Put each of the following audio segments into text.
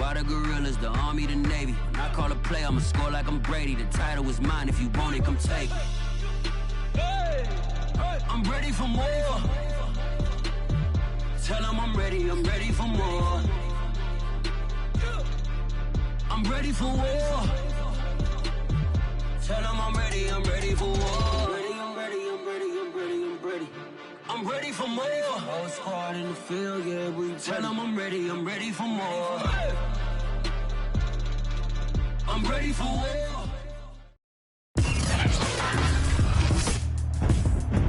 Fly the gorillas, the army, the navy. When I call a play, I'ma score like I'm Brady. The title is mine, if you want it, come take it. I'm ready for more. Tell them I'm ready for more. I'm ready for war. Tell them I'm ready for war. I'm ready for more. Whole squad in the field, yeah, we tell them I'm ready for more. I'm ready for war.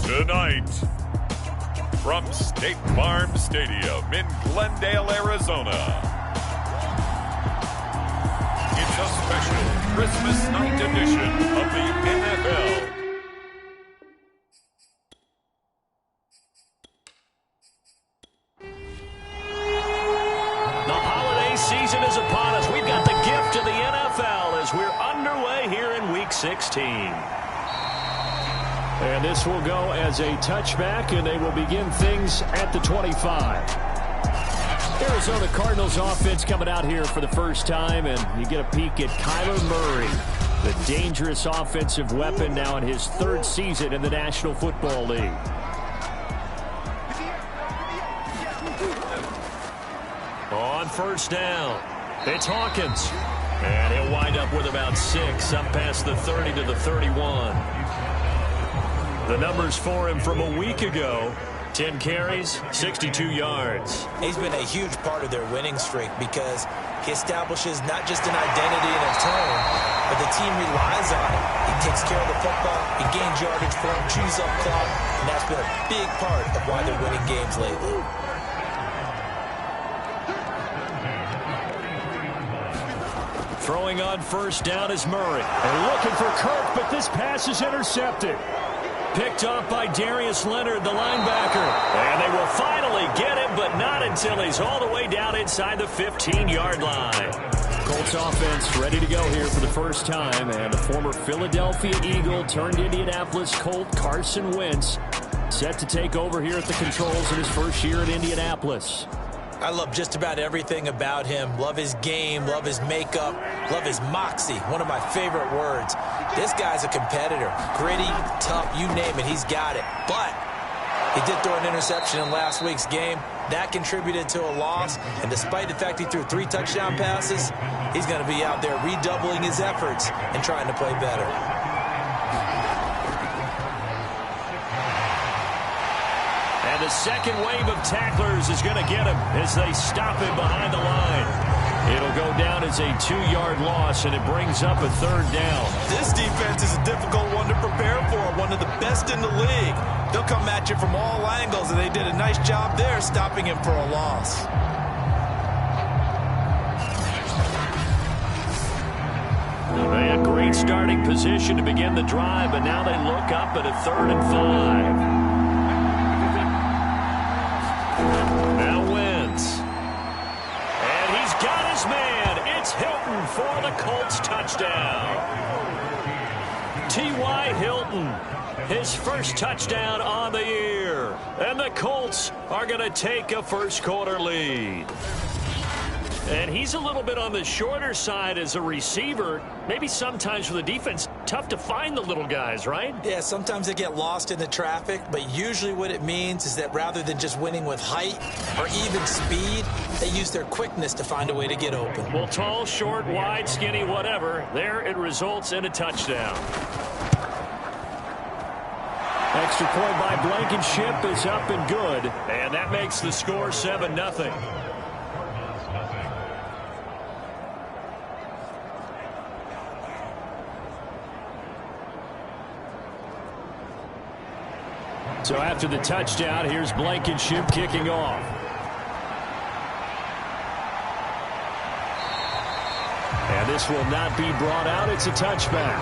Tonight, from State Farm Stadium in Glendale, Arizona, it's a special Christmas night edition of the NFL. The holiday season is upon us. We've got the gift of the NFL as we're underway here in Week 16. And this will go as a touchback, and they will begin things at the 25. Arizona Cardinals offense coming out here for the first time, and you get a peek at Kyler Murray, the dangerous offensive weapon now in his third season in the National Football League. On first down, it's Hawkins. And he'll wind up with about 6, up past the 30 to the 31. The numbers for him from a week ago: 10 carries, 62 yards. He's been a huge part of their winning streak because he establishes not just an identity and a tone, but the team relies on it. He takes care of the football, he gains yardage for him, chews up clock, and that's been a big part of why they're winning games lately. Throwing on first down is Murray. And looking for Kirk, but this pass is intercepted. Picked off by Darius Leonard, the linebacker. And they will finally get him, but not until he's all the way down inside the 15-yard line. Colts offense ready to go here for the first time. And a former Philadelphia Eagle turned Indianapolis Colt, Carson Wentz, set to take over here at the controls in his first year at Indianapolis. I love just about everything about him. Love his game, love his makeup, love his moxie, one of my favorite words. This guy's a competitor. Gritty, tough, you name it, he's got it. But he did throw an interception in last week's game. That contributed to a loss. And despite the fact he threw 3 touchdown passes, he's going to be out there redoubling his efforts and trying to play better. The second wave of tacklers is going to get him as they stop him behind the line. It'll go down as a 2-yard loss, and it brings up a third down. This defense is a difficult one to prepare for, one of the best in the league. They'll come at you from all angles, and they did a nice job there stopping him for a loss. They had great starting position to begin the drive, but now they look up at a 3rd and 5. Now Wentz. And he's got his man. It's Hilton for the Colts touchdown. T.Y. Hilton, his first touchdown on the year. And the Colts are going to take a first-quarter lead. And he's a little bit on the shorter side as a receiver. Maybe sometimes for the defense, tough to find the little guys, right? Yeah, sometimes they get lost in the traffic, but usually what it means is that rather than just winning with height or even speed, they use their quickness to find a way to get open. Well, tall, short, wide, skinny, whatever, there it results in a touchdown. Extra point by Blankenship is up and good, and that makes the score 7-0. So after the touchdown, here's Blankenship kicking off. And this will not be brought out. It's a touchback.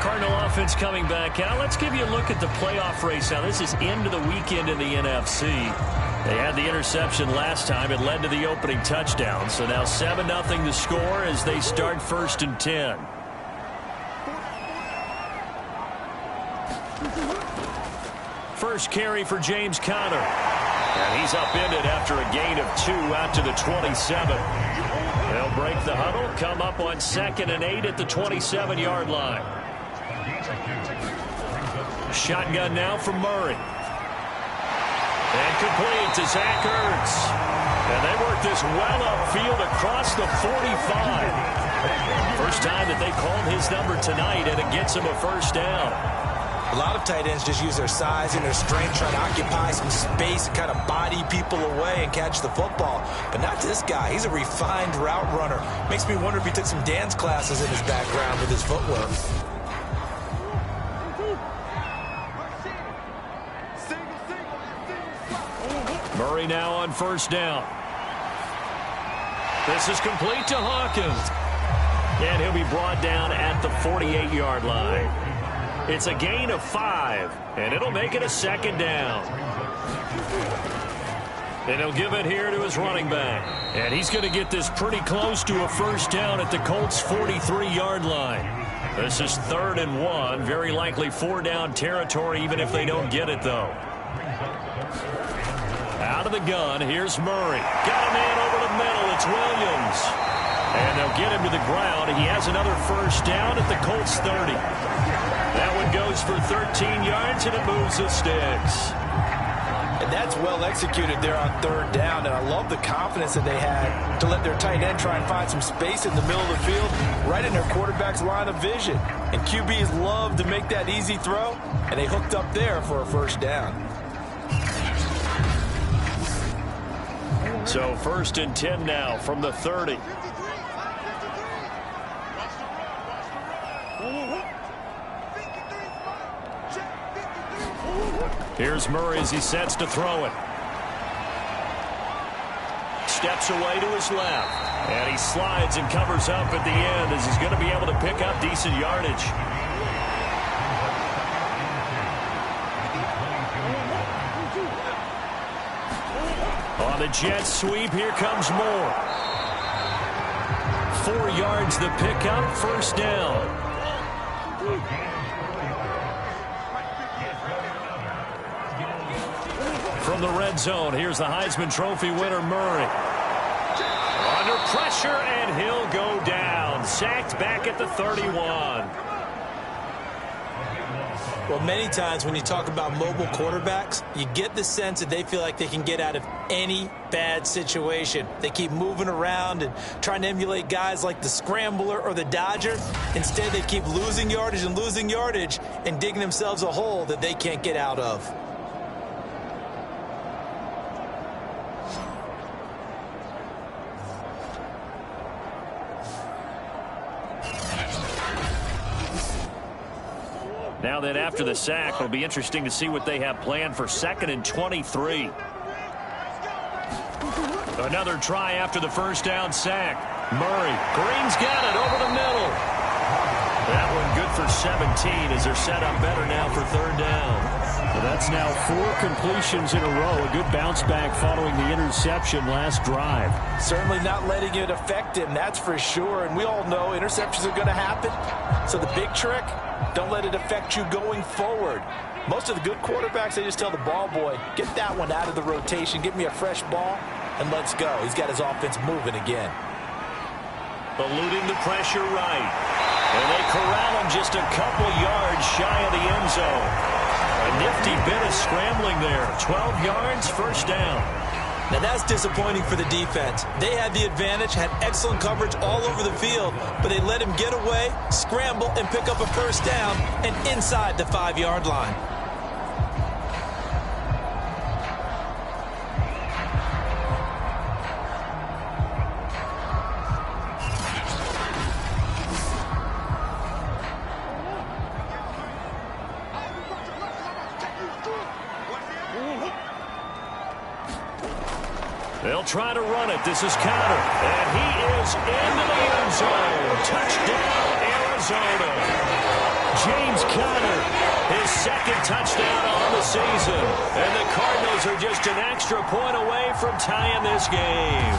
Cardinal offense coming back out. Let's give you a look at the playoff race now. This is into the weekend in the NFC. They had the interception last time. It led to the opening touchdown. So now 7-0 the score as they start 1st and 10. first carry for James Conner. And he's upended after a gain of 2 out to the 27. They'll break the huddle, come up on 2nd and 8 at the 27-yard line. Shotgun now from Murray. And complete to Zach Ertz. And they work this well upfield across the 45. First time that they called his number tonight, and it gets him a first down. A lot of tight ends just use their size and their strength, trying to occupy some space and kind of body people away and catch the football. But not this guy. He's a refined route runner. Makes me wonder if he took some dance classes in his background with his footwork. Murray now on first down. This is complete to Hawkins. And he'll be brought down at the 48-yard line. It's a gain of 5, and it'll make it a second down. And he'll give it here to his running back. And he's going to get this pretty close to a first down at the Colts' 43-yard line. This is 3rd and 1, very likely 4-down territory, even if they don't get it, though. Out of the gun, here's Murray. Got a man over the middle. It's Williams. And they'll get him to the ground. He has another first down at the Colts' 30. That one goes for 13 yards, and it moves the sticks. And that's well executed there on 3rd down. And I love the confidence that they had to let their tight end try and find some space in the middle of the field, right in their quarterback's line of vision. And QBs love to make that easy throw, and they hooked up there for a first down. So 1st and 10 now from the 30. Here's Murray as he sets to throw it. Steps away to his left. And he slides and covers up at the end as he's going to be able to pick up decent yardage. On the jet sweep, here comes more. 4 yards the pickup, first down. From the red zone, here's the Heisman Trophy winner, Murray. Under pressure, and he'll go down. Sacked back at the 31. Well, many times when you talk about mobile quarterbacks, you get the sense that they feel like they can get out of any bad situation. They keep moving around and trying to emulate guys like the Scrambler or the Dodger. Instead, they keep losing yardage and digging themselves a hole that they can't get out of. Now then, after the sack, it'll be interesting to see what they have planned for 2nd and 23. Another try after the first down sack. Murray, Green's got it over the middle. That one good for 17 as they're set up better now for 3rd down. Well, that's now 4 completions in a row. A good bounce back following the interception last drive. Certainly not letting it affect him, that's for sure. And we all know interceptions are going to happen. So the big trick, don't let it affect you going forward. Most of the good quarterbacks, they just tell the ball boy, get that one out of the rotation, give me a fresh ball, and let's go. He's got his offense moving again. Eluding the pressure right. And they corral him just a couple yards shy of the end zone. A nifty bit of scrambling there. 12 yards, first down. Now that's disappointing for the defense. They had the advantage, had excellent coverage all over the field, but they let him get away, scramble, and pick up a first down, and inside the 5-yard line. They'll try to run it. This is Conner. And he is into the end zone. Touchdown, Arizona. James Conner, his 2nd touchdown on the season. And the Cardinals are just an extra point away from tying this game.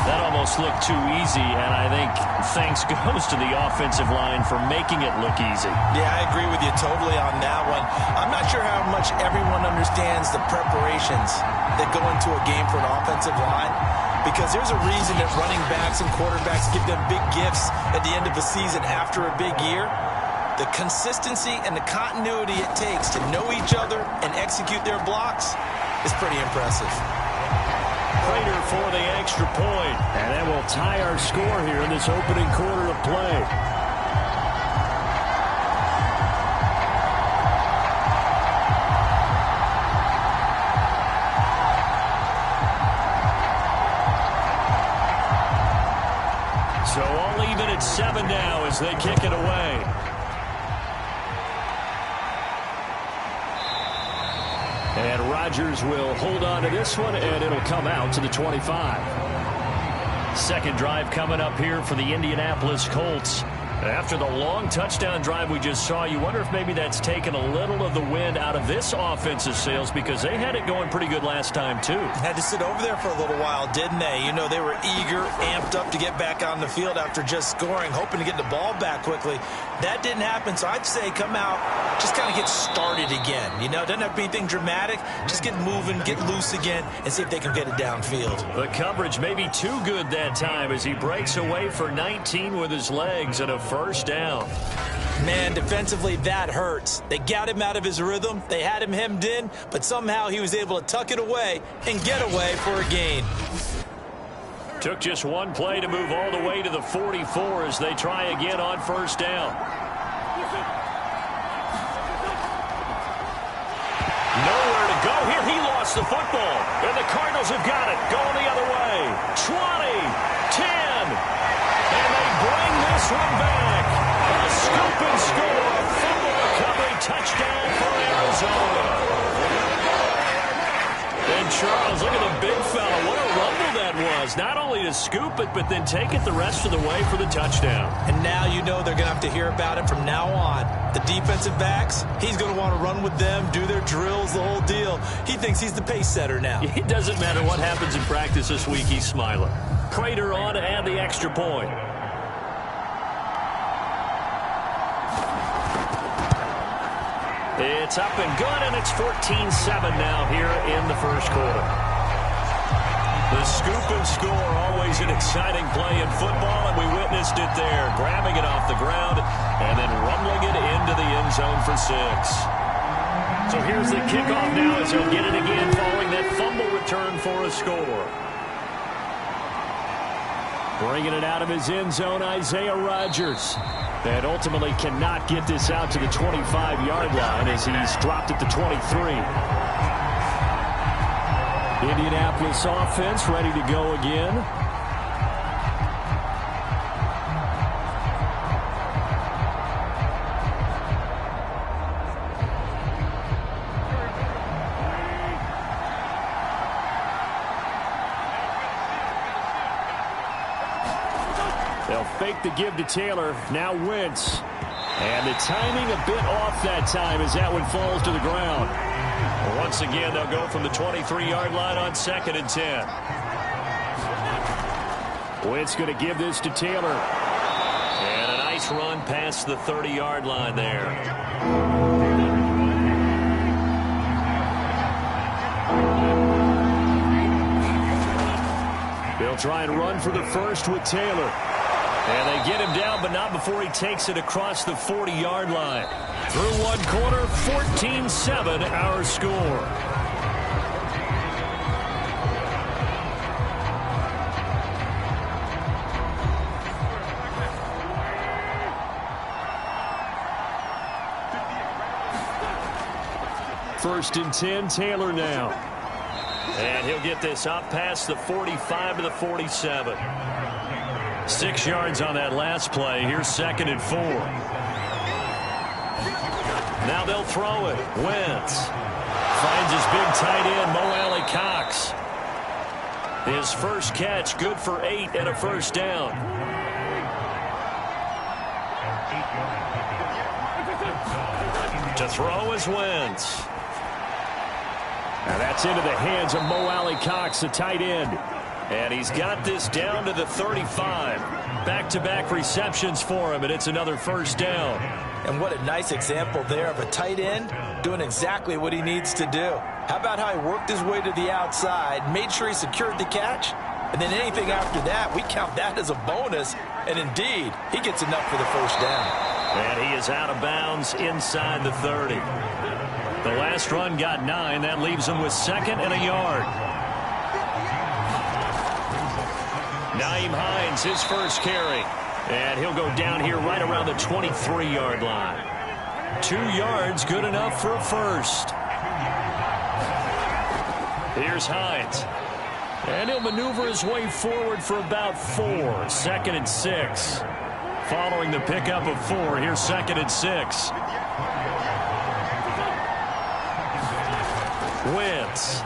That almost looked too easy, and I think thanks goes to the offensive line for making it look easy. Yeah, I agree with you totally on that one. I'm not sure how much everyone understands the preparations that go into a game for an offensive line, because there's a reason that running backs and quarterbacks give them big gifts at the end of the season after a big year. The consistency and the continuity it takes to know each other and execute their blocks is pretty impressive. Prater for the extra point. And that will tie our score here in this opening quarter of play. So all even at 7 now as they kick it away. And Rodgers will hold on to this one, and it'll come out to the 25. Second drive coming up here for the Indianapolis Colts. After the long touchdown drive we just saw, you wonder if maybe that's taken a little of the wind out of this offensive sails, because they had it going pretty good last time, too. Had to sit over there for a little while, didn't they? You know, they were eager, amped up to get back on the field after just scoring, hoping to get the ball back quickly. That didn't happen, so I'd say come out, just kind of get started again. You know, it doesn't have to be anything dramatic. Just get moving, get loose again, and see if they can get it downfield. The coverage may be too good that time as he breaks away for 19 with his legs and a first down. Man, defensively, that hurts. They got him out of his rhythm. They had him hemmed in, but somehow he was able to tuck it away and get away for a gain. Took just one play to move all the way to the 44 as they try again on first down. Nowhere to go here. He lost the football. And the Cardinals have got it. Going the other way. 20, 10. And they bring this one back. A scoop and score. Fumble recovery. Touchdown for Arizona. And Charles, look at the big fella. What a rumble that was. Not only to scoop it, but then take it the rest of the way for the touchdown. And now you know they're going to have to hear about it from now on. The defensive backs, he's going to want to run with them, do their drills, the whole deal. He thinks he's the pace setter now. It doesn't matter what happens in practice this week. He's smiling. Prater on to add the extra point. It's up and good, and it's 14-7 now here in the first quarter. The scoop and score, always an exciting play in football, and we witnessed it there, grabbing it off the ground and then rumbling it into the end zone for 6. So here's the kickoff now as he'll get it again following that fumble return for a score. Bringing it out of his end zone, Isaiah Rodgers. And ultimately cannot get this out to the 25-yard line as he's dropped at the 23. Indianapolis offense ready to go again. They'll fake the give to Taylor. Now Wentz. And the timing a bit off that time as that one falls to the ground. Once again, they'll go from the 23-yard line on 2nd and 10. Wentz going to give this to Taylor. And a nice run past the 30-yard line there. They'll try and run for the first with Taylor. And they get him down, but not before he takes it across the 40-yard line. Through one quarter, 14-7 our score. First and 10, Taylor now. And he'll get this up past the 45 to the 47. 6 yards on that last play. Here's 2nd and 4. Now they'll throw it. Wentz finds his big tight end, Mo Alley-Cox. His first catch, good for 8 and a first down. To throw is Wentz. Now that's into the hands of Mo Alley-Cox, the tight end. And he's got this down to the 35. Back-to-back receptions for him, and it's another first down. And what a nice example there of a tight end doing exactly what he needs to do. How about how he worked his way to the outside, made sure he secured the catch, and then anything after that, we count that as a bonus. And indeed, he gets enough for the first down. And he is out of bounds inside the 30. The last run got 9. That leaves him with 2nd and a yard. Nyheim Hines, his first carry. And he'll go down here right around the 23-yard line. 2 yards, good enough for a first. Here's Hines. And he'll maneuver his way forward for about 4. 2nd and 6. Following the pickup of 4, here's 2nd and 6. Wentz.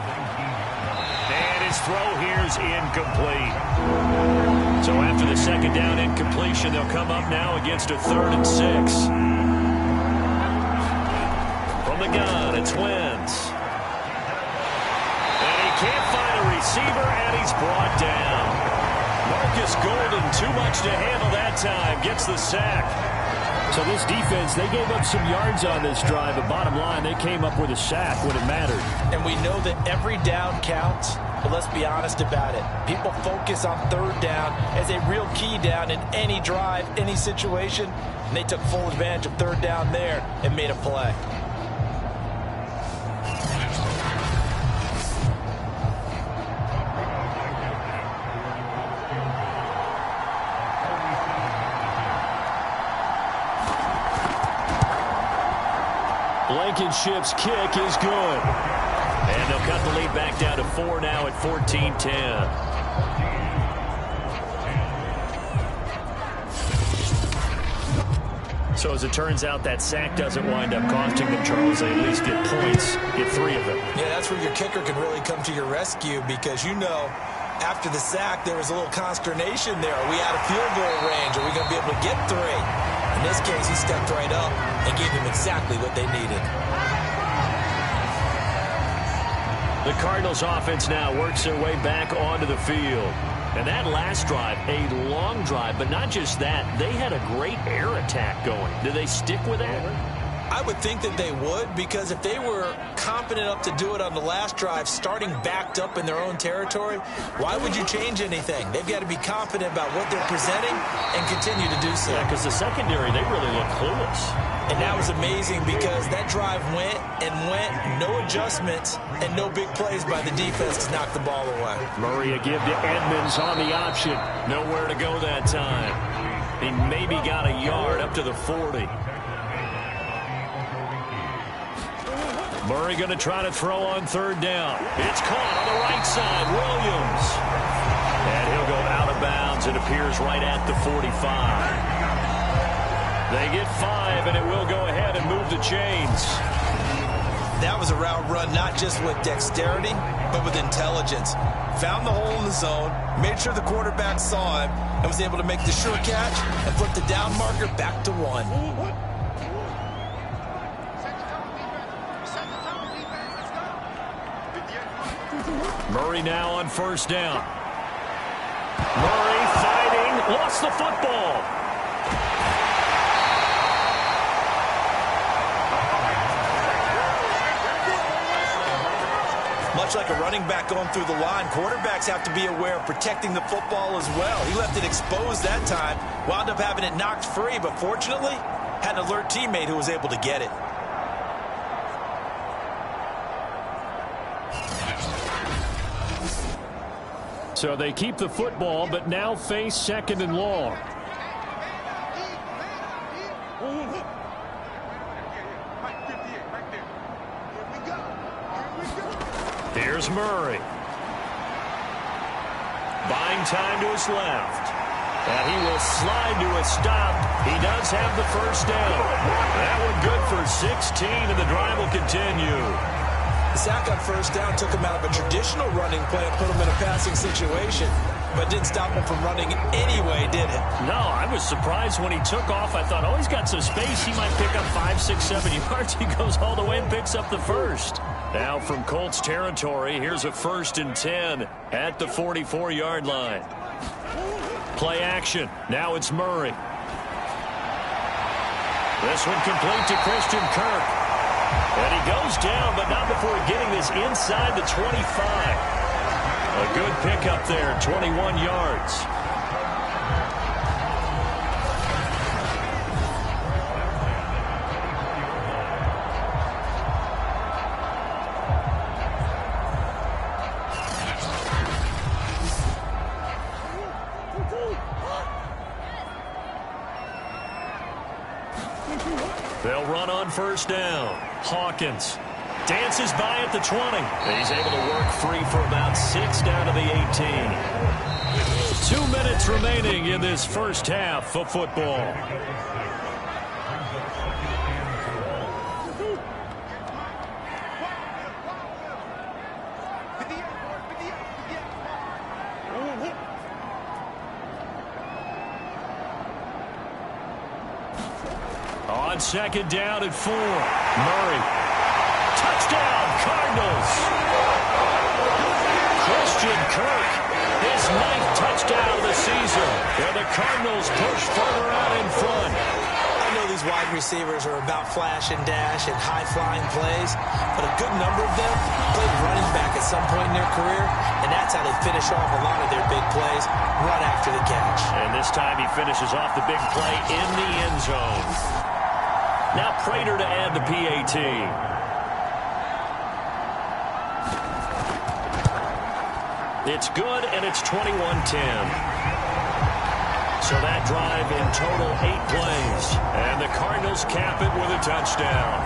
And his throw here's incomplete. So after the 2nd down incompletion, they'll come up now against a 3rd and 6. From the gun, it's Wentz. And he can't find a receiver, and he's brought down. Marcus Golden, too much to handle that time, gets the sack. So this defense, they gave up some yards on this drive, but bottom line, they came up with a sack when it mattered. And we know that every down counts, but let's be honest about it. People focus on 3rd down as a real key down in any drive, any situation, and they took full advantage of 3rd down there and made a play. Blankenship's kick is good. And they'll cut the lead back down to 4 now at 14-10. So as it turns out, that sack doesn't wind up costing them, Charles. They at least get points, get 3 of them. Yeah, that's where your kicker can really come to your rescue because, you know, after the sack, there was a little consternation there. Are we out of field goal range? Are we going to be able to get 3? In this case, he stepped right up and gave them exactly what they needed. The Cardinals offense now works their way back onto the field. And that last drive, a long drive, but not just that. They had a great air attack going. Do they stick with that? I would think that they would, because if they were confident enough to do it on the last drive, starting backed up in their own territory, why would you change anything? They've got to be confident about what they're presenting and continue to do so. Yeah, because the secondary, they really look clueless. And that was amazing because that drive went and went, no adjustments, and no big plays by the defense to knock the ball away. Murray a give to Edmonds on the option. Nowhere to go that time. He maybe got a yard up to the 40. Murray going to try to throw on 3rd down. It's caught on the right side. Williams. And he'll go out of bounds. It appears right at the 45. They get 5, and it will go ahead and move the chains. That was a route run not just with dexterity, but with intelligence. Found the hole in the zone, made sure the quarterback saw him, and was able to make the sure catch and flip the down marker back to 1. Murray now on 1st down. Murray fighting, lost the football. Much like a running back going through the line, quarterbacks have to be aware of protecting the football as well. He left it exposed that time, wound up having it knocked free, but fortunately, had an alert teammate who was able to get it. So they keep the football, but now face 2nd and long. Here's Murray. Buying time to his left. And he will slide to a stop. He does have the first down. That one good for 16, and the drive will continue. The sack on 1st down took him out of a traditional running play and put him in a passing situation, but didn't stop him from running anyway, did it? No, I was surprised when he took off. I thought, oh, he's got some space. He might pick up 5, 6, 7 yards. He goes all the way and picks up the first. Now from Colts territory, here's a 1st and 10 at the 44-yard line. Play action. Now it's Murray. This one complete to Christian Kirk. And he goes down, but not before getting this inside the 25. A good pickup there, 21 yards. They'll run on 1st down. Hawkins dances by at the 20. He's able to work free for about 6 down to the 18. 2 minutes remaining in this first half of football. On 2nd down at 4. Murray. Touchdown, Cardinals. Christian Kirk, his 9th touchdown of the season. And the Cardinals push further out in front. I know these wide receivers are about flash and dash and high-flying plays, but a good number of them played running back at some point in their career, and that's how they finish off a lot of their big plays, run after the catch. And this time he finishes off the big play in the end zone. Now Prater to add the PAT. It's good, and it's 21-10. So that drive in total 8 plays. And the Cardinals cap it with a touchdown.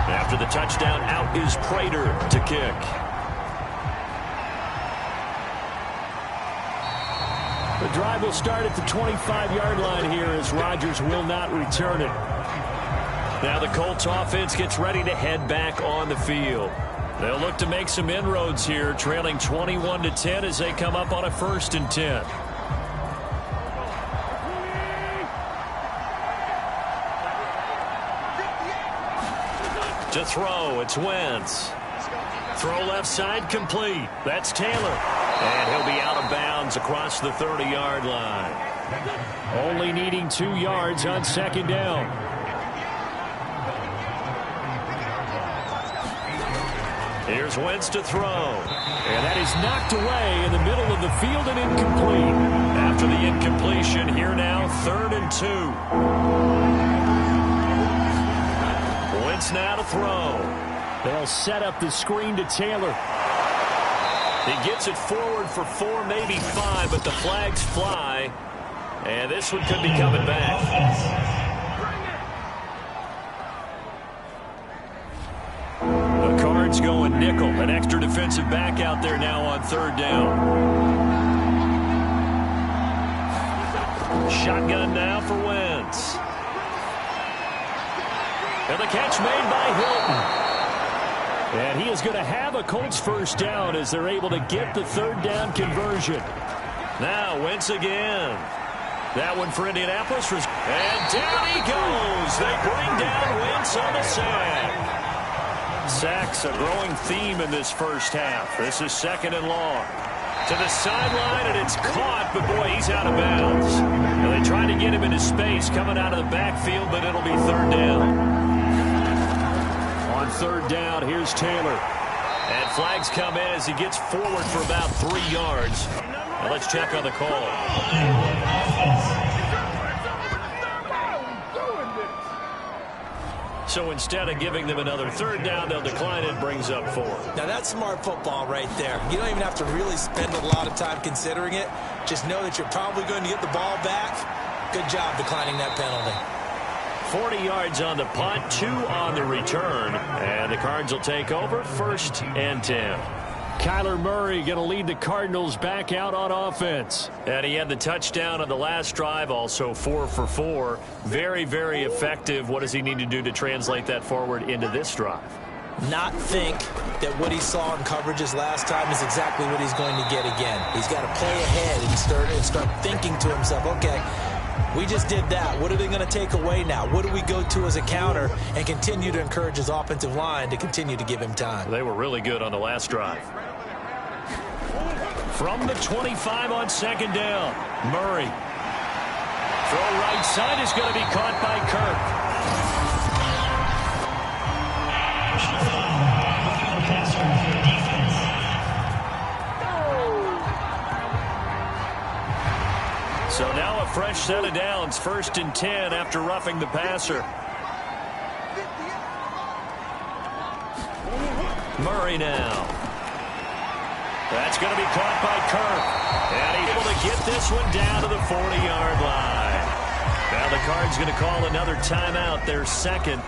After the touchdown, out is Prater to kick. The drive will start at the 25-yard line here as Rodgers will not return it. Now the Colts offense gets ready to head back on the field. They'll look to make some inroads here, trailing 21-10 as they come up on a 1st and 10. To throw, it's Wentz. Throw left side complete. That's Taylor. And he'll be out of bounds across the 30-yard line. Only needing 2 yards on 2nd down. Here's Wentz to throw. And that is knocked away in the middle of the field and incomplete. After the incompletion, here now, 3rd and 2. Wentz now to throw. They'll set up the screen to Taylor. He gets it forward for 4, maybe 5, but the flags fly. And this one could be coming back. The Cards going nickel. An extra defensive back out there now on 3rd down. Shotgun now for Wentz. And the catch made by Hilton. And he is going to have a Colts 1st down as they're able to get the 3rd down conversion. Now Wentz again. That one for Indianapolis. And down he goes. They bring down Wentz on the sack. Sacks a growing theme in this first half. This is 2nd and long. To the sideline, and it's caught, but boy, he's out of bounds. And they tried to get him into space coming out of the backfield, but it'll be 3rd down. On 3rd down, here's Taylor. And flags come in as he gets forward for about 3 yards. Now let's check on the call. So instead of giving them another 3rd down, they'll decline it. Brings up 4. Now that's smart football right there. You don't even have to really spend a lot of time considering it. Just know that you're probably going to get the ball back. Good job declining that penalty. 40 yards on the punt, 2 on the return. And the Cards will take over 1st and 10. Kyler Murray going to lead the Cardinals back out on offense. And he had the touchdown on the last drive, also 4 for 4. Very, very effective. What does he need to do to translate that forward into this drive? Not think that what he saw in coverages last time is exactly what he's going to get again. He's got to play ahead and start thinking to himself, okay, We just did that. What are they going to take away now? What do we go to as a counter and continue to encourage his offensive line to continue to give him time? They were really good on the last drive. From the 25 on second down, Murray. Throw right side is going to be caught by Kirk. So now a fresh set of downs, 1st and 10 after roughing the passer. Murray now. That's going to be caught by Kirk. And he's able to get this one down to the 40-yard line. Now the Cards going to call another timeout, their second,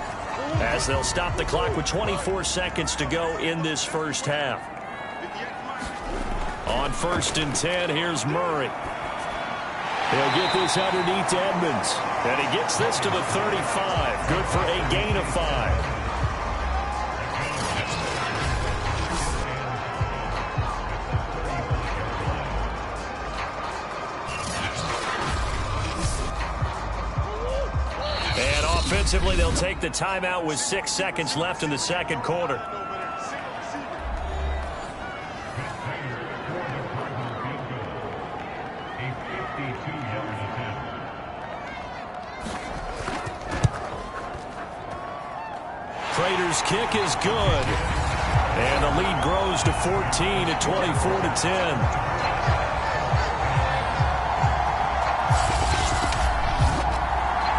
as they'll stop the clock with 24 seconds to go in this first half. On 1st and 10, here's Murray. He'll get this underneath to Edmonds. And he gets this to the 35. Good for a gain of 5. And offensively, they'll take the timeout with 6 seconds left in the second quarter. Prater's kick is good. And the lead grows to 14 at 24-10.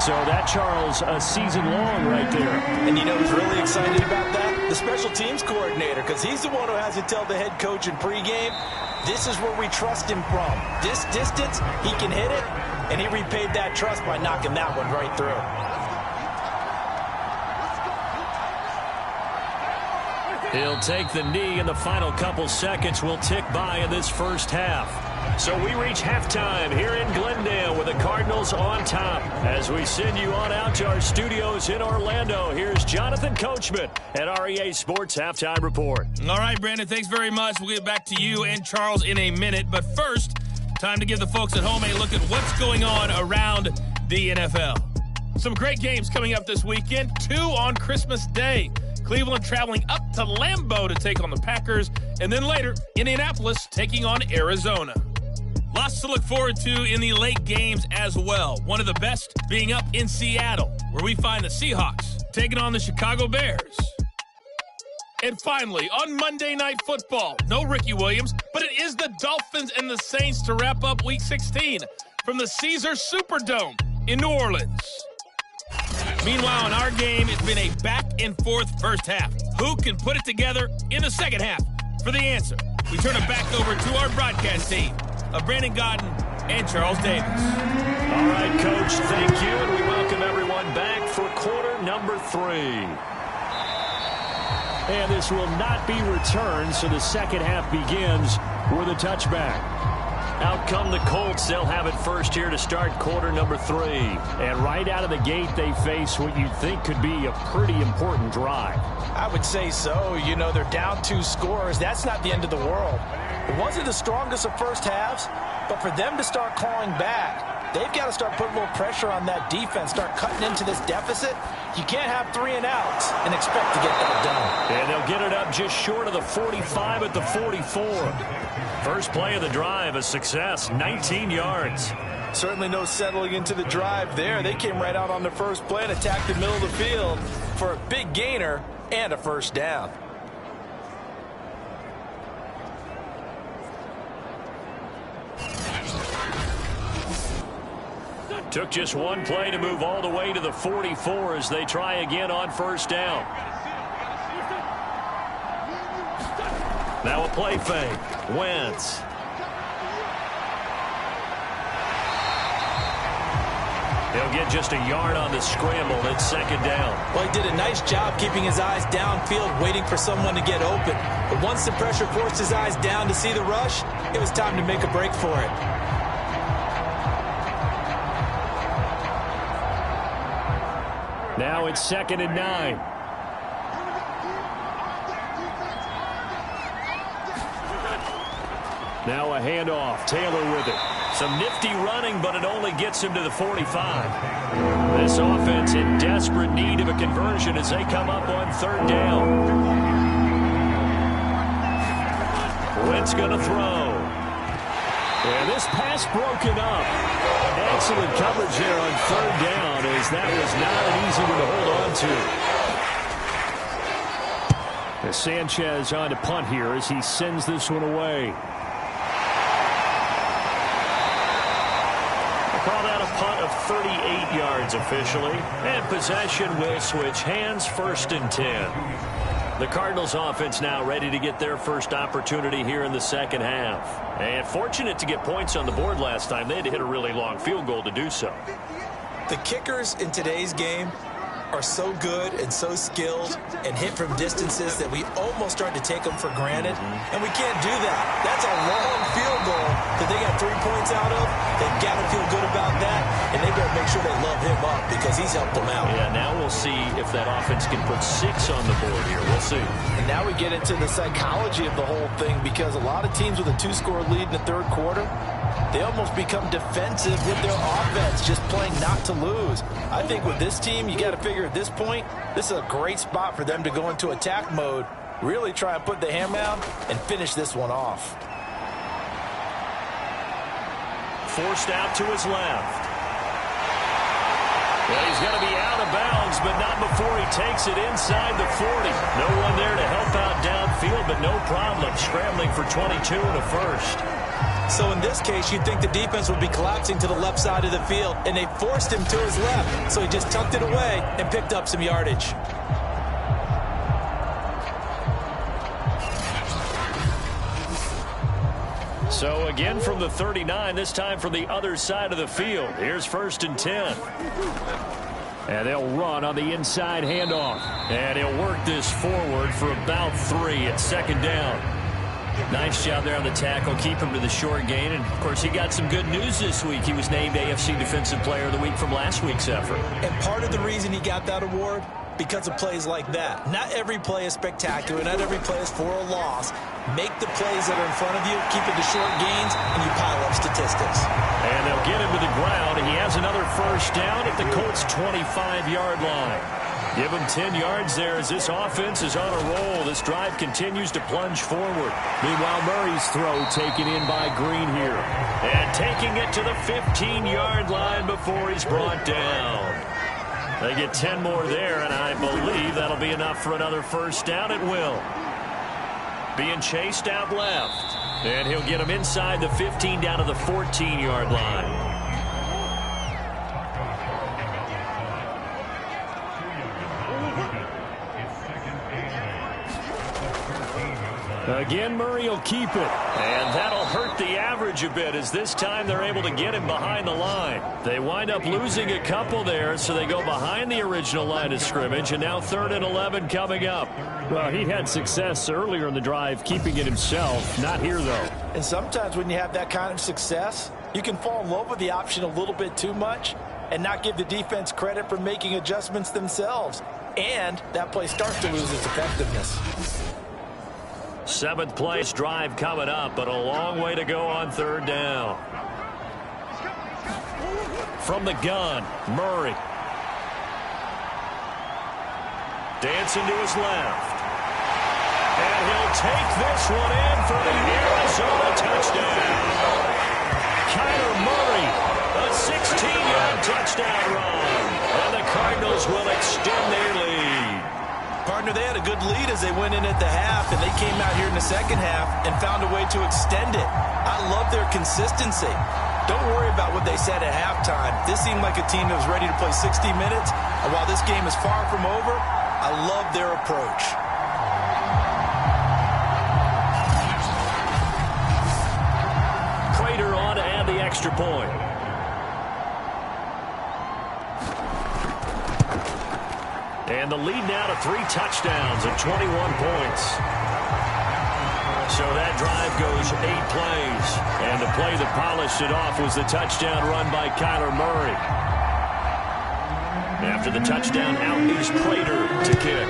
So that, Charles, a season long right there. And you know who's really excited about that? The special teams coordinator, because he's the one who has to tell the head coach in pregame, this is where we trust him from. This distance, he can hit it, and he repaid that trust by knocking that one right through. He'll take the knee, and the final couple seconds will tick by in this first half. So we reach halftime here in Glendale with the Cardinals on top. As we send you on out to our studios in Orlando, here's Jonathan Coachman at REA Sports Halftime Report. All right, Brandon, thanks very much. We'll get back to you and Charles in a minute. But first, time to give the folks at home a look at what's going on around the NFL. Some great games coming up this weekend, 2 on Christmas Day. Cleveland traveling up to Lambeau to take on the Packers, and then later, Indianapolis taking on Arizona. Lots to look forward to in the late games as well. One of the best being up in Seattle, where we find the Seahawks taking on the Chicago Bears. And finally, on Monday Night Football, no Ricky Williams, but it is the Dolphins and the Saints to wrap up Week 16 from the Caesars Superdome in New Orleans. Meanwhile, in our game, it's been a back-and-forth first half. Who can put it together in the second half? For the answer, we turn it back over to our broadcast team of Brandon Godden and Charles Davis. All right, Coach, thank you, and we welcome everyone back for quarter number 3. And this will not be returned, so the second half begins with a touchback. Out come the Colts. They'll have it first here to start quarter number 3. And right out of the gate, they face what you'd think could be a pretty important drive. I would say so. You know, they're down 2 scores. That's not the end of the world. It wasn't the strongest of first halves, but for them to start clawing back, they've got to start putting a little pressure on that defense, start cutting into this deficit. You can't have 3 and outs and expect to get that done. And they'll get it up just short of the 45 at the 44. First play of the drive, a success, 19 yards. Certainly no settling into the drive there. They came right out on the first play and attacked the middle of the field for a big gainer and a first down. Took just one play to move all the way to the 44 as they try again on first down. Now a play fake. Wentz. He'll get just a yard on the scramble. It's second down. Well, he did a nice job keeping his eyes downfield, waiting for someone to get open. But once the pressure forced his eyes down to see the rush, it was time to make a break for it. Now it's 2nd and 9. Now a handoff. Taylor with it. Some nifty running, but it only gets him to the 45. This offense in desperate need of a conversion as they come up on third down. Wentz going to throw. And this pass broken up. Excellent coverage there on third down, as that was not an easy one to hold on to. As Sanchez on to punt here as he sends this one away. Call that a punt of 38 yards officially. And possession will switch hands, 1st and 10. The Cardinals offense now ready to get their first opportunity here in the second half. And fortunate to get points on the board last time. They had to hit a really long field goal to do so. The kickers in today's game are so good and so skilled and hit from distances that we almost start to take them for granted. And we can't do that. That's a long field goal that they got 3 points out of. They've got to feel good about that, and they better make sure they love him up because he's helped them out. Yeah, now we'll see if that offense can put 6 on the board here. We'll see. And now we get into the psychology of the whole thing, because a lot of teams with a 2-score lead in the third quarter, they almost become defensive with their offense, just playing not to lose. I think with this team, you got to figure at this point, this is a great spot for them to go into attack mode, really try and put the hammer down and finish this one off. Forced out to his left. Well, he's going to be out of bounds, but not before he takes it inside the 40. No one there to help out downfield, but no problem. Scrambling for 22 and a first. So in this case, you'd think the defense would be collapsing to the left side of the field, and they forced him to his left. So he just tucked it away and picked up some yardage. So again from the 39, this time from the other side of the field. Here's 1st and 10. And they'll run on the inside handoff. And he'll work this forward for about 3 at 2nd down. Nice job there on the tackle. Keep him to the short gain. And, of course, he got some good news this week. He was named AFC Defensive Player of the Week from last week's effort. And part of the reason he got that award, because of plays like that. Not every play is spectacular. Not every play is for a loss. Make the plays that are in front of you, keep it to short gains, and you pile up statistics. And they'll get him to the ground. He has another first down at the Colts' 25-yard line. Give him 10 yards there as this offense is on a roll. This drive continues to plunge forward. Meanwhile, Murray's throw taken in by Green here. And taking it to the 15-yard line before he's brought down. They get 10 more there, and I believe that'll be enough for another first down. It will. Being chased out left. And he'll get him inside the 15 down to the 14-yard line. Again, Murray will keep it. And that'll hurt the average a bit as this time they're able to get him behind the line. They wind up losing a couple there, so they go behind the original line of scrimmage, and now 3rd and 11 coming up. Well, he had success earlier in the drive keeping it himself. Not here, though. And sometimes when you have that kind of success, you can fall in love with the option a little bit too much and not give the defense credit for making adjustments themselves. And that play starts to lose its effectiveness. 7th place drive coming up, but a long way to go on 3rd down. From the gun, Murray. Dancing to his left. And he'll take this one in for the Arizona touchdown. Kyler Murray, a 16-yard touchdown run. And the Cardinals will extend their lead. Partner, they had a good lead as they went in at the half, and they came out here in the second half and found a way to extend it. I love their consistency. Don't worry about what they said at halftime. This seemed like a team that was ready to play 60 minutes, and while this game is far from over, I love their approach. Prater on to add the extra point. And the lead now to 3 touchdowns at 21 points. So that drive goes 8 plays. And the play that polished it off was the touchdown run by Kyler Murray. After the touchdown, out is Prater to kick.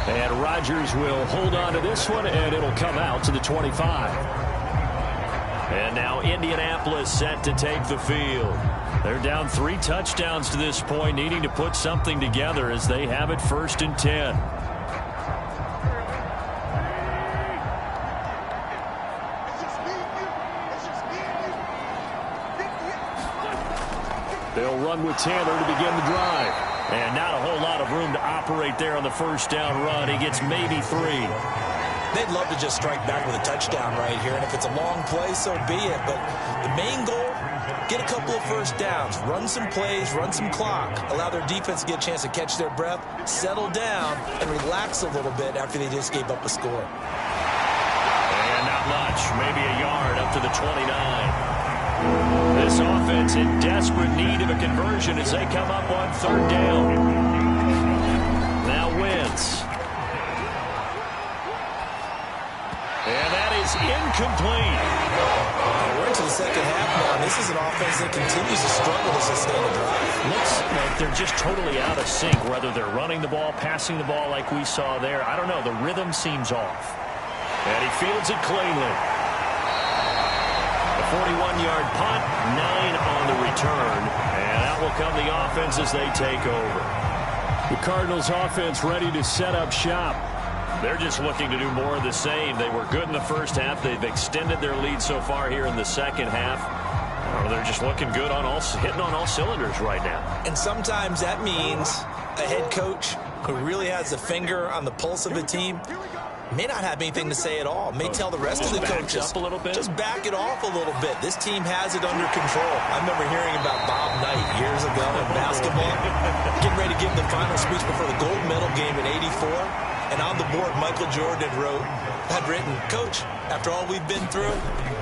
And Rodgers will hold on to this one, and it'll come out to the 25. And now Indianapolis set to take the field. They're down 3 touchdowns to this point, needing to put something together as they have it 1st and 10. They'll run with Taylor to begin the drive. And not a whole lot of room to operate there on the 1st down run. He gets maybe 3. They'd love to just strike back with a touchdown right here. And if it's a long play, so be it. But the main goal, get a couple of 1st downs. Run some plays, run some clock. Allow their defense to get a chance to catch their breath, settle down, and relax a little bit after they just gave up a score. And not much. Maybe a yard up to the 29. This offense in desperate need of a conversion as they come up on 3rd down. Now Wentz. And that is incomplete. We're into the second half now. This is an offense that continues to struggle to sustain a drive. Looks like they're just totally out of sync, whether they're running the ball, passing the ball like we saw there. I don't know. The rhythm seems off. And he fields it cleanly. 41-yard punt, 9 on the return, and out will come the offense as they take over. The Cardinals offense ready to set up shop. They're just looking to do more of the same. They were good in the 1st half. They've extended their lead so far here in the 2nd half. They're just looking good on hitting on all cylinders right now. And sometimes that means a head coach who really has a finger on the pulse of a team may not have anything to say at all. May tell the rest of the coaches, up a little bit. Just back it off a little bit. This team has it under control. I remember hearing about Bob Knight years ago in basketball, getting ready to give the final speech before the gold medal game in '84. And on the board, Michael Jordan had written, "Coach, after all we've been through,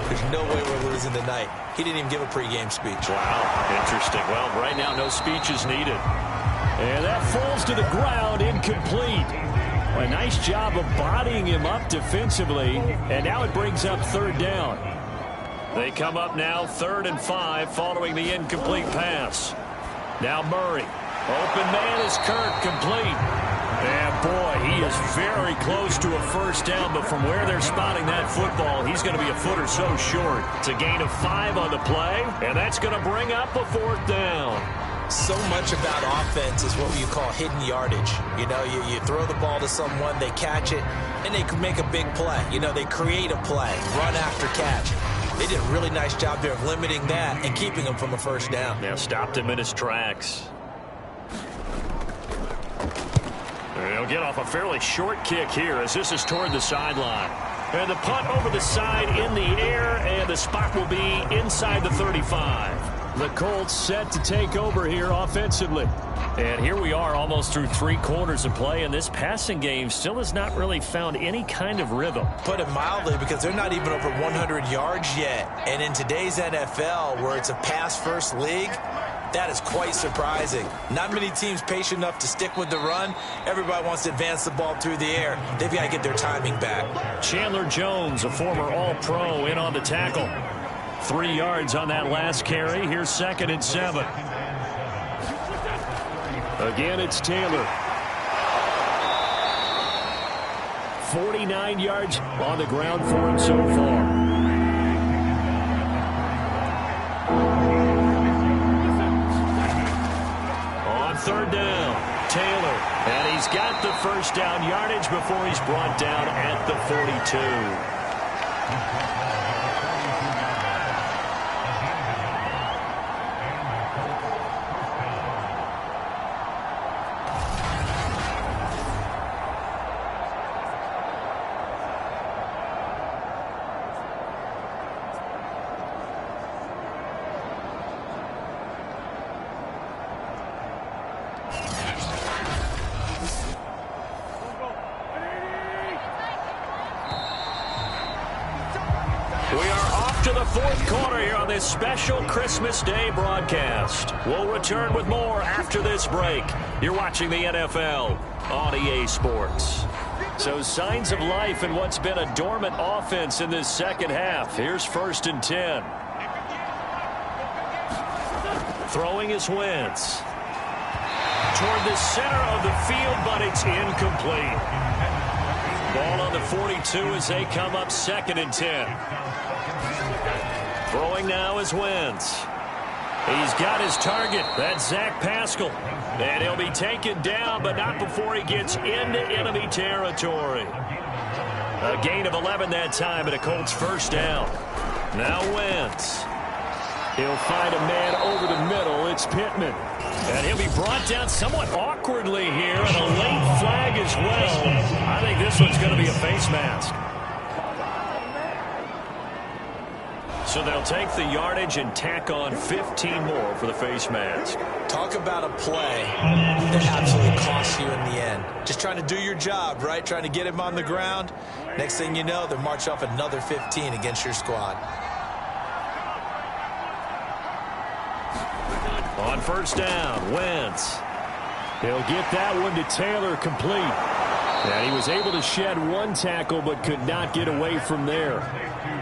there's no way we're losing tonight." He didn't even give a pregame speech. Wow, interesting. Well, right now, no speech is needed. And that falls to the ground, incomplete. A nice job of bodying him up defensively, and now it brings up 3rd down. They come up now 3rd and 5 following the incomplete pass. Now Murray. Open man is Kirk, complete. And boy, he is very close to a 1st down, but from where they're spotting that football, he's going to be a foot or so short. It's a gain of 5 on the play, and that's going to bring up a 4th down. So much about offense is what you call hidden yardage. You know, you throw the ball to someone, they catch it, and they can make a big play. You know, they create a play, run after catch. They did a really nice job there of limiting that and keeping him from a 1st down. Now stopped him in his tracks. They'll get off a fairly short kick here as this is toward the sideline. And the punt over the side in the air, and the spot will be inside the 35. The Colts set to take over here offensively. And here we are almost through 3 quarters of play, and this passing game still has not really found any kind of rhythm. Put it mildly, because they're not even over 100 yards yet. And in today's NFL, where it's a pass-first league, that is quite surprising. Not many teams patient enough to stick with the run. Everybody wants to advance the ball through the air. They've got to get their timing back. Chandler Jones, a former All-Pro, in on the tackle. 3 yards on that last carry. Here's 2nd and 7. Again, it's Taylor. 49 yards on the ground for him so far. On 3rd down, Taylor. And he's got the 1st down yardage before he's brought down at the 42. To the 4th quarter here on this special Christmas Day broadcast. We'll return with more after this break. You're watching the NFL on EA Sports. So signs of life in what's been a dormant offense in this 2nd half. Here's 1st and 10. Throwing is Wentz. Toward the center of the field, but it's incomplete. Ball on the 42 as they come up 2nd and 10. Throwing now is Wentz. He's got his target. That's Zach Pascal. And he'll be taken down, but not before he gets into enemy territory. A gain of 11 that time, and a Colts first down. Now Wentz. He'll find a man over the middle. It's Pittman. And he'll be brought down somewhat awkwardly here, and a late flag as well. I think this one's going to be a face mask. So they'll take the yardage and tack on 15 more for the face mask. Talk about a play that absolutely costs you in the end. Just trying to do your job, right? Trying to get him on the ground. Next thing you know, they'll march off another 15 against your squad. On first down, Wentz. He'll get that one to Taylor complete. And he was able to shed one tackle but could not get away from there.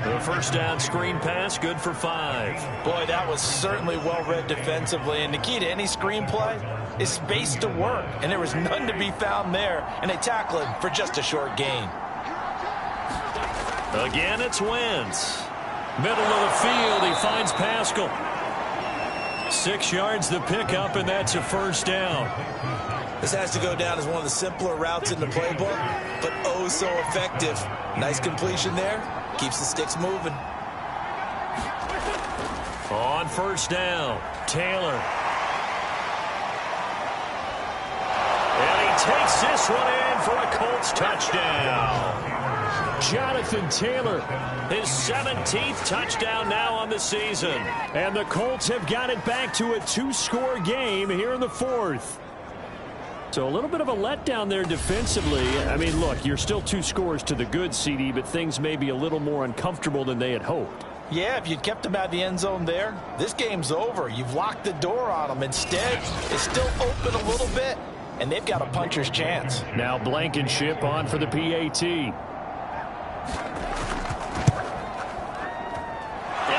The first down screen pass, good for 5. Boy, that was certainly well-read defensively. And the key to any screen play is space to work. And there was none to be found there. And they tackle him for just a short gain. Again, it's Wentz. Middle of the field, he finds Pascal. 6 yards the pickup, and that's a first down. This has to go down as one of the simpler routes in the playbook, but oh so effective. Nice completion there. Keeps the sticks moving. On first down, Taylor. And he takes this one in for a Colts touchdown. Jonathan Taylor, his 17th touchdown now on the season. And the Colts have got it back to a 2-score game here in the 4th. So a little bit of a letdown there defensively. I mean, look, you're still 2 scores to the good, CD, but things may be a little more uncomfortable than they had hoped. Yeah, if you'd kept them out of the end zone there, this game's over. You've locked the door on them. Instead, it's still open a little bit, and they've got a puncher's chance. Now Blankenship on for the PAT. And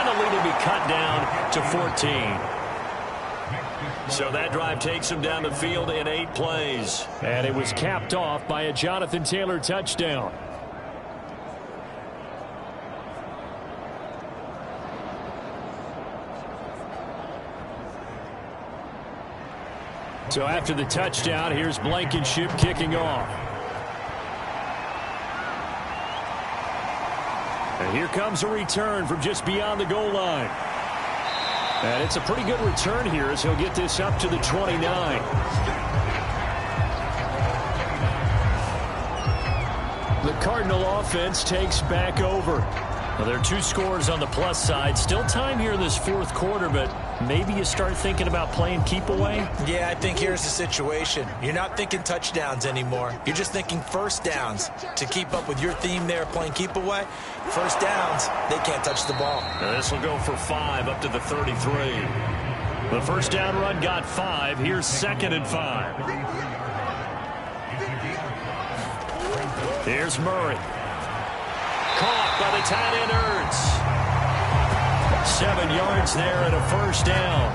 the lead will be cut down to 14. So that drive takes him down the field in 8 plays. And it was capped off by a Jonathan Taylor touchdown. So after the touchdown, here's Blankenship kicking off. And here comes a return from just beyond the goal line. And it's a pretty good return here as he'll get this up to the 29. The Cardinal offense takes back over. Well, there are 2 scores on the plus side. Still time here in this 4th quarter, but maybe you start thinking about playing keep away? Yeah, I think here's the situation. You're not thinking touchdowns anymore. You're just thinking first downs. To keep up with your theme there, playing keep away, first downs, they can't touch the ball. Now this will go for 5 up to the 33. The first down run got 5. Here's 2nd and 5. Here's Murray. Caught by the tight end Ertz. 7 yards there and a first down.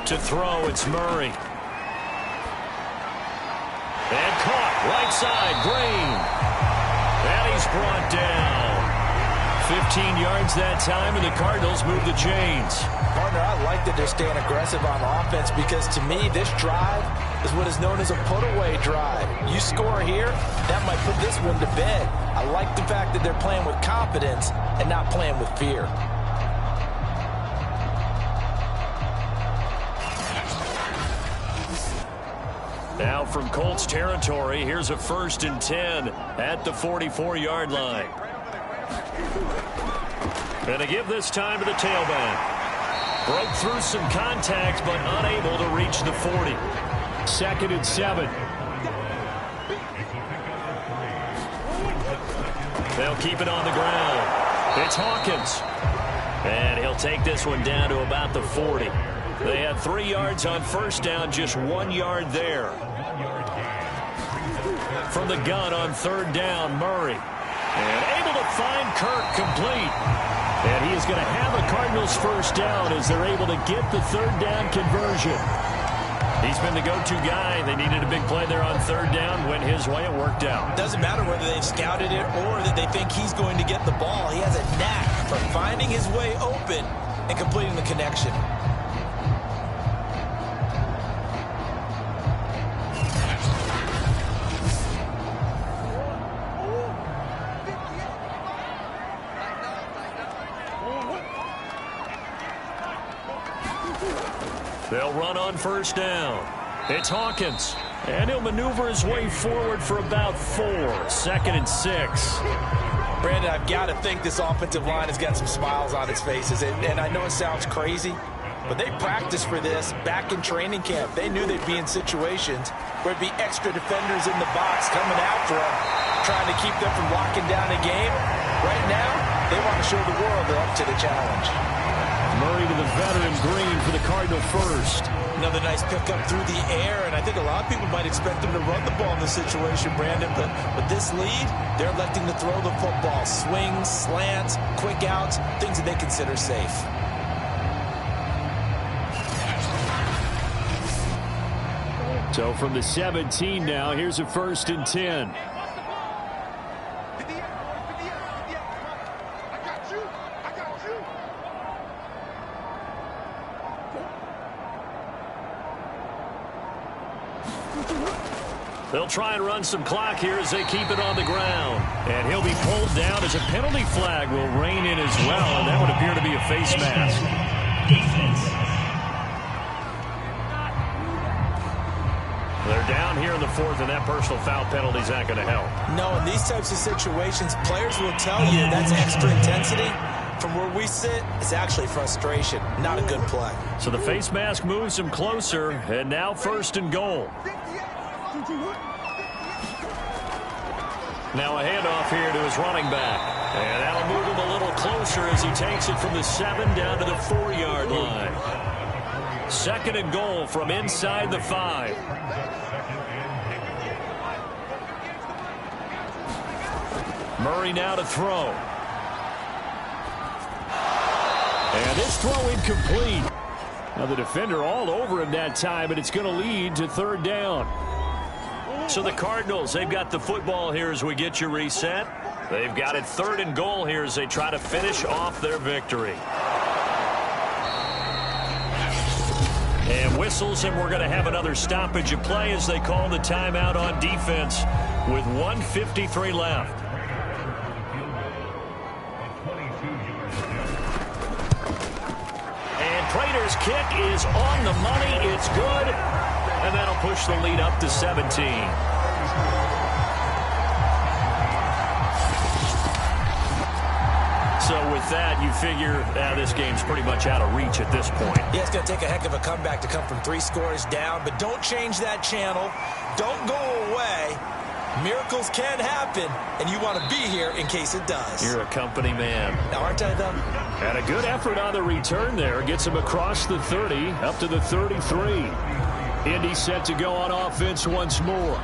To throw, it's Murray. And caught right side, Green. And he's brought down. 15 yards that time, and the Cardinals move the chains. Partner, I like that they're staying aggressive on offense because, to me, this drive is what is known as a put-away drive. You score here, that might put this one to bed. I like the fact that they're playing with confidence and not playing with fear. Now from Colts territory, here's a 1st and 10 at the 44-yard line. And a give this time to the tailback. Broke through some contact, but unable to reach the 40. 2nd and 7. They'll keep it on the ground. It's Hawkins. And he'll take this one down to about the 40. They had 3 yards on first down, just 1 yard there. From the gun on 3rd down, Murray. And able to find Kirk complete. And he is going to have a Cardinals first down as they're able to get the third down conversion. He's been the go-to guy. They needed a big play there on third down. Went his way. It worked out. Doesn't matter whether they've scouted it or that they think he's going to get the ball. He has a knack for finding his way open and completing the connection. They'll run on first down. It's Hawkins. And he'll maneuver his way forward for about 4. 2nd and 6. Brandon, I've got to think this offensive line has got some smiles on its faces. And I know it sounds crazy, but they practiced for this back in training camp. They knew they'd be in situations where it'd be extra defenders in the box coming after them, trying to keep them from locking down a game. Right now, they want to show the world they're up to the challenge. Murray to the veteran Green for the Cardinal first. Another nice pickup through the air, and I think a lot of people might expect them to run the ball in this situation, Brandon, but with this lead, they're electing to throw the football. Swings, slants, quick outs, things that they consider safe. So from the 17 now, here's a 1st and 10. They'll try and run some clock here as they keep it on the ground. And he'll be pulled down as a penalty flag will rein in as well. And that would appear to be a face mask. They're down here in the 4th, and that personal foul penalty is not going to help. No, in these types of situations, players will tell you that's extra intensity. From where we sit, it's actually frustration, not a good play. So the face mask moves him closer, and now 1st and goal. Now a handoff here to his running back. And that'll move him a little closer as he takes it from the 7 down to the 4-yard line. 2nd and goal from inside the 5. Murray now to throw. And this throw incomplete. Now the defender all over him that time, but it's going to lead to 3rd down. So the Cardinals, they've got the football here as we get you reset. They've got it 3rd and goal here as they try to finish off their victory. And whistles, and we're going to have another stoppage of play as they call the timeout on defense with 1:53 left. And Prater's kick is on the money. It's good. And that'll push the lead up to 17. So with that, you figure this game's pretty much out of reach at this point. Yeah, it's going to take a heck of a comeback to come from 3 scores down, but don't change that channel. Don't go away. Miracles can happen, and you want to be here in case it does. You're a company man. Now, aren't I, though? And a good effort on the return there. Gets him across the 30, up to the 33. Indy set to go on offense once more.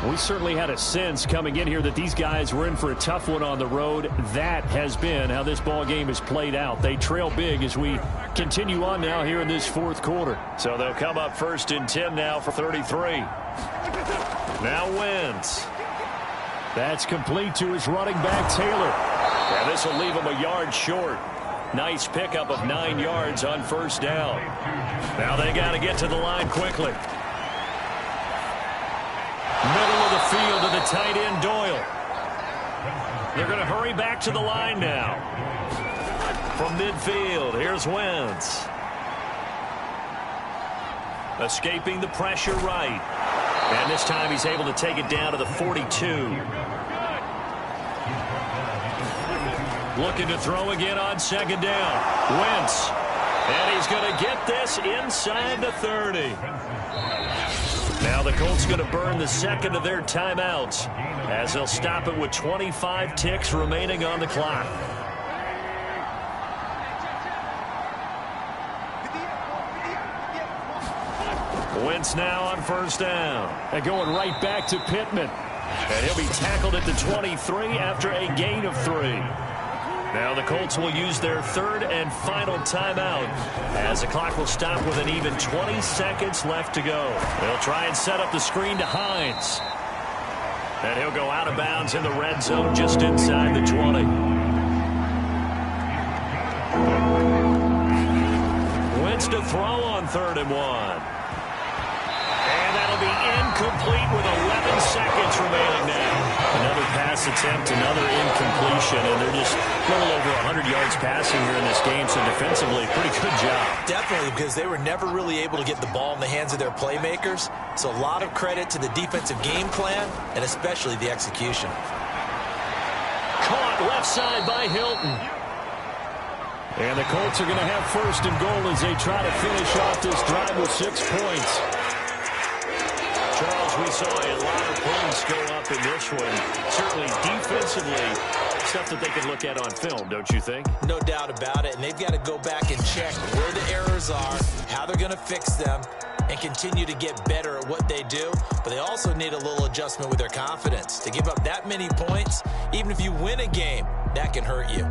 We certainly had a sense coming in here that these guys were in for a tough one on the road. That has been how this ball game has played out. They trail big as we continue on now here in this 4th quarter. So they'll come up 1st and 10 now for 33. Now Wentz. That's complete to his running back, Taylor. And this will leave him a yard short. Nice pickup of 9 yards on 1st down. Now they got to get to the line quickly. Middle of the field to the tight end, Doyle. They're going to hurry back to the line now. From midfield, here's Wentz. Escaping the pressure right. And this time he's able to take it down to the 42. Looking to throw again on 2nd down. Wentz. And he's going to get this inside the 30. Now the Colts going to burn the 2nd of their timeouts as they'll stop it with 25 ticks remaining on the clock. Wentz now on 1st down. And going right back to Pittman. And he'll be tackled at the 23 after a gain of 3. Now the Colts will use their third and final timeout as the clock will stop with an even 20 seconds left to go. They'll try and set up the screen to Hines. And he'll go out of bounds in the red zone just inside the 20. Wentz to throw on 3rd and 1. And that'll be incomplete with 11 seconds remaining now. Another pass attempt, another incompletion, and they're just a little over 100 yards passing here in this game, so defensively, pretty good job. Definitely, because they were never really able to get the ball in the hands of their playmakers, so a lot of credit to the defensive game plan, and especially the execution. Caught left side by Hilton. And the Colts are going to have 1st and goal as they try to finish off this drive with 6 points. Charles, we saw a lot of points go up in this one. Certainly defensively, stuff that they can look at on film, don't you think? No doubt about it, and they've got to go back and check where the errors are, how they're going to fix them, and continue to get better at what they do. But they also need a little adjustment with their confidence. To give up that many points, even if you win a game, that can hurt you.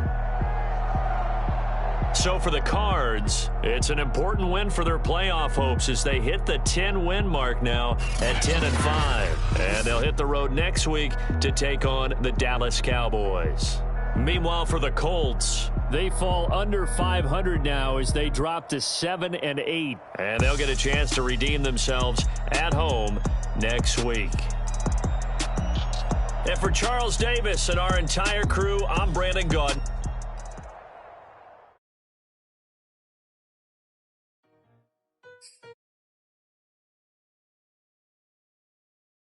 So for the Cards, it's an important win for their playoff hopes as they hit the 10-win mark now at 10-5. And they'll hit the road next week to take on the Dallas Cowboys. Meanwhile, for the Colts, they fall under 500 now as they drop to 7-8. And they'll get a chance to redeem themselves at home next week. And for Charles Davis and our entire crew, I'm Brandon Gaudin.